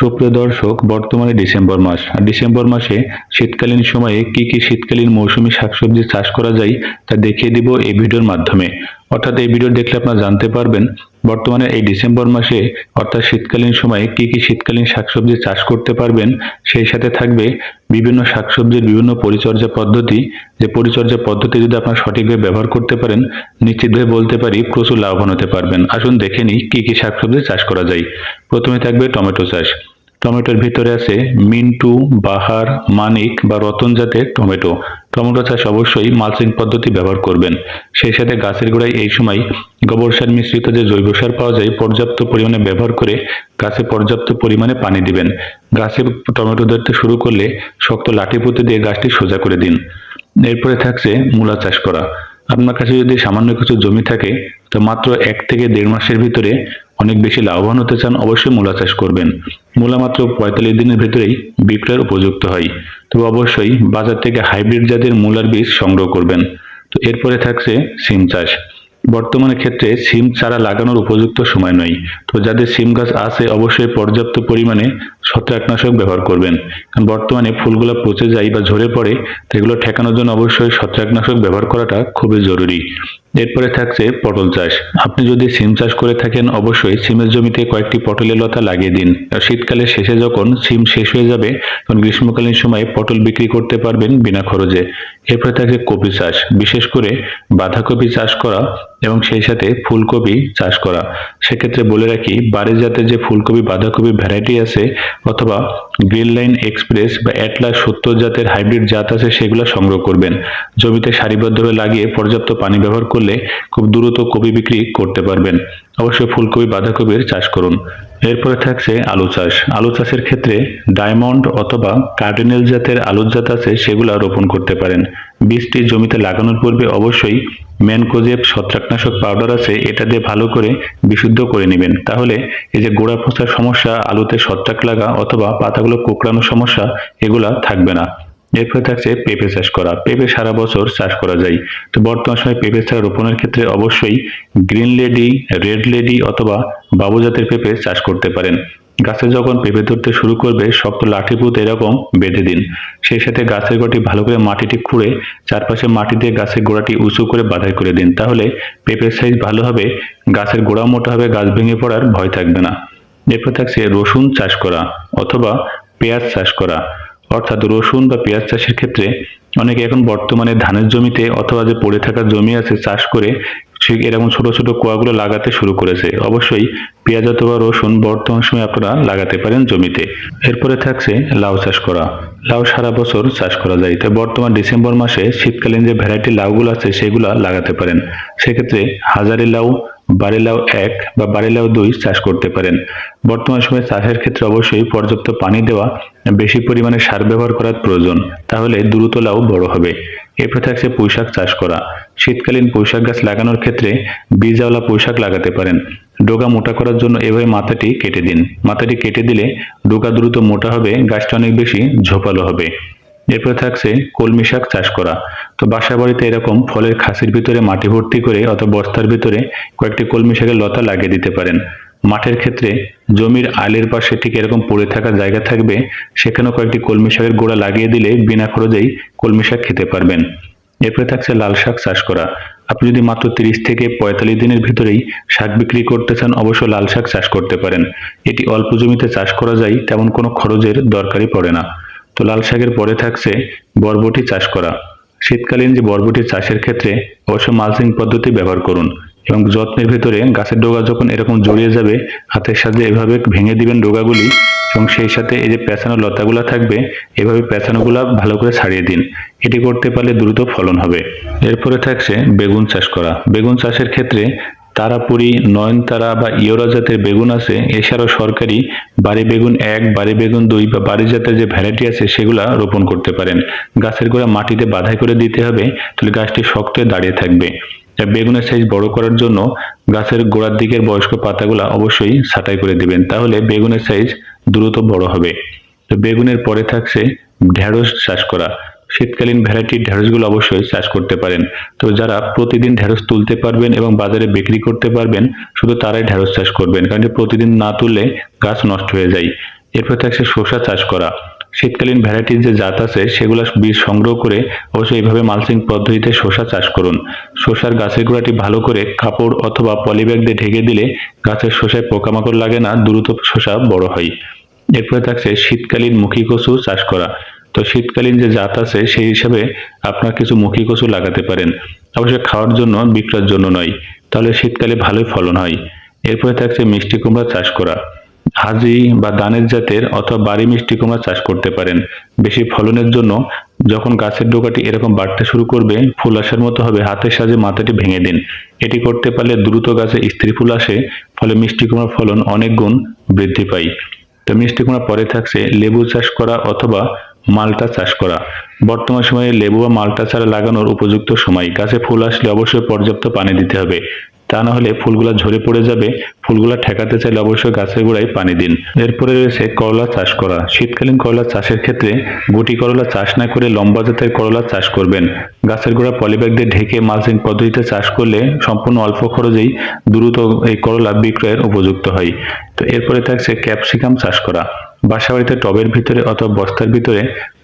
সুপ্রিয় দর্শক, বর্তমানে ডিসেম্বর মাস। আর ডিসেম্বর মাসে শীতকালীন সময়ে কি কি শীতকালীন মৌসুমী শাকসবজি চাষ করা যায় তা দেখিয়ে দিব এই ভিডিওর মাধ্যমে। অর্থাৎ এই ভিডিও দেখলে আপনারা জানতে পারবেন বর্তমানে এই ডিসেম্বর মাসে অর্থাৎ শীতকালীন সময়ে কি কি শীতকালীন শাকসবজি চাষ করতে পারবেন। সেই সাথে থাকবে বিভিন্ন শাকসবজির বিভিন্ন পরিচর্যা পদ্ধতি, যে পরিচর্যা পদ্ধতি যদি আপনারা সঠিকভাবে ব্যবহার করতে পারেন নিশ্চিতভাবে বলতে পারি প্রচুর লাভবান হতে পারবেন। আসুন দেখে নিই কি কি শাকসবজি চাষ করা যায়। প্রথমে থাকবে টমেটো চাষ। টমেটোর ভিতরে আছে মিন্টু, বাহার, মানিক বা রতন জাতের টমেটো। টমেটো চাষ অবশ্যই মালচিং পদ্ধতি ব্যবহার করবেন। সেই সাথে গাছের গোড়ায় এই সময় গোবর সার মিশ্রিত যে জৈব সার পাওয়া যায় পর্যাপ্ত পরিমাণে ব্যবহার করে গাছে পর্যাপ্ত পরিমাণে পানি দিবেন। গাছে টমেটো ধরতে শুরু করলে শক্ত লাঠি পুঁতে দিয়ে গাছটি সোজা করে দিন। এরপরে থাকছে মূলা চাষ করা। আপনার কাছে যদি সামান্য কিছু জমি থাকে তো মাত্র 1 থেকে 1.5 মাসের ভিতরে অনেক বেশি লাভবান হতে চান অবশ্যই মূলা চাষ করবেন। মূলা মাত্র 45 দিনের ভিতরেই বিক্রয়ের উপযুক্ত হয়। তো অবশ্যই বাজার থেকে হাইব্রিড জাতের মূলার বীজ সংগ্রহ করবেন। তো এরপরে থাকছে সিম চাষ। বর্তমানে ক্ষেত্রে সিম চারা লাগানোর উপযুক্ত সময় নয়। তো যাদের সিম গাছ আছে অবশ্যই পর্যাপ্ত পরিমাণে ছত্রাকনাশক ব্যবহার করবেন, কারণ বর্তমানে ফুলগুলো পচে যায় বা ঝরে পড়ে, তো এগুলো ঠেকানোর জন্য অবশ্যই ছত্রাকনাশক ব্যবহার করাটা খুবই জরুরি। এরপরে থাকছে পটল চাষ। আপনি যদি সিম চাষ করে থাকেন অবশ্যই সিমের জমিতে কয়েকটি পটলের লতা লাগিয়ে দিন। আর শীতকালের শেষে যখন সিম শেষ হয়ে যাবে তখন গ্রীষ্মকালীন সময়ে পটল বিক্রি করতে পারবেন বিনা খরচে। এরপরে থাকছে কপি চাষ, বিশেষ করে বাঁধাকপি চাষ করা এবং সেই সাথে ফুলকপি চাষ করা। সেক্ষেত্রে বলে রাখি বাড়ি জাতের যে ফুলকপি বাঁধাকপি ভ্যারাইটি আছে অথবা গ্রিন লাইন এক্সপ্রেস বা অ্যাটলাস 70 জাতের হাইব্রিড জাত আছে সেগুলো সংগ্রহ করবেন। জমিতে সারিবদ্ধভাবে লাগিয়ে পর্যাপ্ত পানি ব্যবহার করলে খুব দ্রুত কপি বিক্রি করতে পারবেন। অবশ্যই ফুলকপি বাঁধাকপির চাষ করুন। এরপরে থাকছে আলু চাষ। আলু চাষের ক্ষেত্রে ডায়মন্ড অথবা কার্ডিনাল জাতের আলুর জাত আছে সেগুলো রোপণ করতে পারেন। বীজটি জমিতে লাগানোর পূর্বে অবশ্যই ম্যানকোজেব ছত্রাকনাশক পাউডার আছে এটা দিয়ে ভালো করে বিশুদ্ধ করে নেবেন। তাহলে এই যে গোড়া পচার সমস্যা, আলুতে ছত্রাক লাগা অথবা পাতাগুলো কোঁকড়ানোর সমস্যা এগুলা থাকবে না। এরপরে থাকছে পেঁপে চাষ করা। পেঁপে সারা বছর চাষ করা যায়। তো বর্তমান সময়ে পেঁপে চারা রোপণের ক্ষেত্রে অবশ্যই গ্রিন লেডি, রেড লেডি অথবা বাবু জাতের পেঁপে চাষ করতে পারেন। গাছে যখন পেঁপে ধরতে শুরু করবে শক্ত লাঠি পুঁতে এরকম বেঁধে দিন। সেই সাথে গাছের গোড়াটি ভালো করে মাটিটি খুঁড়ে চারপাশে মাটি দিয়ে গাছের গোড়াটি উঁচু করে বাঁধাই করে দিন। তাহলে পেঁপের সাইজ ভালো হবে, গাছের গোড়া মোটা হবে, গাছ ভেঙে পড়ার ভয় থাকবে না। এরপর থাকছে রসুন চাষ করা অথবা পেঁয়াজ চাষ করা। অর্থাৎ রসুন বা পেঁয়াজ চাষের ক্ষেত্রে অনেকে এখন বর্তমানে ধানের জমিতে অথবা যে পড়ে থাকা জমি আছে চাষ করে ঠিক এরকম ছোট ছোট কোয়াগুলো লাগাতে শুরু করেছে। অবশ্যই পেঁয়াজ অথবা রসুন বর্তমান সময়ে আপনারা লাগাতে পারেন জমিতে। এরপরে থাকছে লাউ চাষ করা। লাউ সারা বছর চাষ করা যায়। তো বর্তমান ডিসেম্বর মাসে শীতকালীন যে ভ্যারাইটি লাউগুলো আছে সেগুলো লাগাতে পারেন। সেক্ষেত্রে হাজারি লাউ, বাড়ি লাউ 1 বা বাড়ি লাউ 2 চাষ করতে পারেন। বর্তমান সময়ে চাষের ক্ষেত্রে অবশ্যই পর্যাপ্ত পানি দেওয়া, বেশি পরিমাণে সার ব্যবহার করার প্রয়োজন, তাহলে দ্রুত লাউ বড় হবে। এরপর থাকছে পুঁইশাক চাষ করা। শীতকালীন পুঁইশাক গাছ লাগানোর ক্ষেত্রে বীজওয়ালা পুঁইশাক লাগাতে পারেন। ডগা মোটা করার জন্য এভাবে মাথাটি কেটে দিন। মাথাটি কেটে দিলে ডগা দ্রুত মোটা হবে, গাছটা অনেক বেশি ঝোপালো হবে। এরপরে থাকছে কলমি শাক চাষ করা। তো বাসা বাড়িতে এরকম ফলের খাসির ভিতরে মাটি ভর্তি করে অথবা বস্তার ভিতরে কয়েকটি কলমি শাকের লতা লাগিয়ে দিতে পারেন। মাঠের ক্ষেত্রে জমির আলের পাশে ঠিক এরকম পড়ে থাকা জায়গা থাকবে, সেখানেও কয়েকটি কলমি শাকের গোড়া লাগিয়ে দিলে বিনা খরচেই কলমি শাক খেতে পারবেন। এরপরে থাকছে লাল শাক চাষ করা। আপনি যদি মাত্র 30 থেকে 45 দিনের ভিতরেই শাক বিক্রি করতে চান অবশ্যই লাল শাক চাষ করতে পারেন। এটি অল্প জমিতে চাষ করা যায়, তেমন কোনো খরচের দরকারই পড়ে না। তো লাল শাকের পরে থাকছে বরবটি চাষ করা। শীতকালীন যে বরবটি চাষের ক্ষেত্রে অবশ্যই মালচিং পদ্ধতি ব্যবহার করুন এবং যত্নের ভিতরে গাছের ডগা যখন এরকম জড়িয়ে যাবে হাতের সাহায্যে এভাবে ভেঙে দিবেন ডগাগুলি এবং সেই সাথে এই যে পেঁচানো লতাগুলা থাকবে এভাবে পেঁচানোগুলা ভালো করে ছাড়িয়ে দিন। এটি করতে পারলে দ্রুত ফলন হবে। এরপরে থাকছে বেগুন চাষ করা। বেগুন চাষের ক্ষেত্রে তারাপুরি, নয়নতারা বা ইয়োরা জাতের বেগুন আছে, এছাড়াও সরকারি বাড়ি বেগুন 1, বাড়ি বেগুন 2 বা বাড়ি জাতের যে ভ্যারাইটি আছে সেগুলা রোপণ করতে পারেন। গাছের গোড়া মাটিতে বাঁধাই করে দিতে হবে, তাহলে গাছটি শক্ত হয়ে দাঁড়িয়ে থাকবে। বেগুনের সাইজ বড় করার জন্য গাছের গোড়ার দিকের বয়স্ক পাতাগুলা অবশ্যই ছাঁটাই করে দিবেন, তাহলে বেগুনের সাইজ দ্রুত বড় হবে। তো বেগুনের পরে থাকছে ঢেঁড়স চাষ করা। শীতকালীন ভ্যারাইটির ঢেঁড়সগুলো অবশ্যই চাষ করতে পারেন। তো যারা প্রতিদিন ঢেঁড়স তুলতে পারবেন এবং বাজারে বিক্রি করতে পারবেন শুধু তারাই ঢেঁড়স চাষ করবেন, কারণ প্রতিদিন না তুললে গাছ নষ্ট হয়ে যায়। এরপর থাকছে শসা চাষ করা। শীতকালীন ভ্যারাইটির যে জাত আছে সেগুলো বীজ সংগ্রহ করে অবশ্যই এইভাবে মালচিং পদ্ধতিতে শসা চাষ করুন। শসার গাছের গোড়াটি ভালো করে কাপড় অথবা পলিব্যাগ দিয়ে ঢেকে দিলে গাছের শসায় পোকামাকড় লাগে না, দ্রুত শসা বড় হয়। এরপরে থাকছে শীতকালীন মুখী কচু চাষ করা। তো শীতকালীন যে জাত আছে সেই হিসাবে আপনার কিছু মুখী কচু লাগাতে পারেন, অবশ্যই খাওয়ার জন্য, বিক্রয়ের জন্য নয়, তাহলে শীতকালে ভালোই ফলন হয়। এরপরে থাকছে মিষ্টি কুমড়া চাষ করা। হাজি বা দানের জাতের অথবা বাড়ি মিষ্টি কুমড়া চাষ করতে পারেন। বেশি ফলনের জন্য যখন গাছের ডোকাটি এরকম বাড়তে শুরু করবে, ফুল আসার মতো হবে, হাতের সাহায্যে মাথাটি ভেঙে দিন। এটি করতে পারলে দ্রুত গাছে স্ত্রী ফুল আসে, ফলে মিষ্টি কুমড়ার ফলন অনেক গুণ বৃদ্ধি পায়। তো মিষ্টি কুমড়া পরে থাকছে লেবু চাষ করা অথবা মালটা চাষ করা। বর্তমান সময়ে লেবু বা মালটা চারা লাগানোর উপযুক্ত সময়। গাছে ফুল আসলে অবশ্যই পর্যাপ্ত পানি দিতে হবে, তা না হলে ফুলগুলা ঝরে পড়ে যাবে। ফুলগুলা ঠেকাতে চাইলে অবশ্যই গাছের গোড়ায় পানি দিন। এরপরে রয়েছে করলা চাষ করা। শীতকালীন করলা চাষের ক্ষেত্রে গুটি করলা চাষ না করে লম্বা জাতের করলা চাষ করবেন। গাছের গোড়া পলিব্যাগ দিয়ে ঢেকে মালচিং পদ্ধতিতে চাষ করলে সম্পূর্ণ অল্প খরচেই দ্রুত এই করলা বিক্রয়ের উপযুক্ত হয়। তো এরপরে থাকছে ক্যাপসিকাম চাষ করা। বাসাবাড়িতে টবের ভিতরে অথবা বস্তার ভিতরে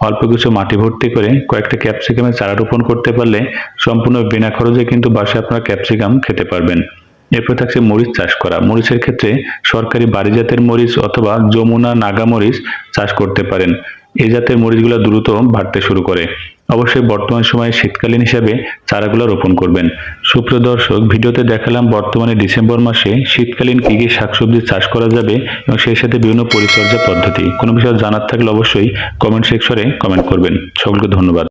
অল্প কিছু মাটি ভর্তি করে কয়েকটা ক্যাপসিকামের চারা রোপণ করতে পারলে সম্পূর্ণ বিনা খরচে কিন্তু বাসায় আপনারা ক্যাপসিকাম খেতে পারবেন। এরপর থাকছে মরিচ চাষ করা। মরিচের ক্ষেত্রে সরকারি বাড়ি জাতের মরিচ অথবা যমুনা নাগা মরিচ চাষ করতে পারেন। এই জাতের মরিচগুলো দ্রুত বাড়তে শুরু করে। অবশ্যই বর্তমান সময়ে শীতকালীন হিসাবে চারাগুলো রোপণ করবেন। সুপ্রিয় দর্শক, ভিডিওতে দেখালাম বর্তমানে ডিসেম্বর মাসে শীতকালীন কি কি শাকসবজি চাষ করা যাবে এবং সেই সাথে বিভিন্ন পরিচর্যা পদ্ধতি। কোনো বিষয় জানার থাকলে অবশ্যই কমেন্ট সেকশনে কমেন্ট করবেন। সকলকে ধন্যবাদ।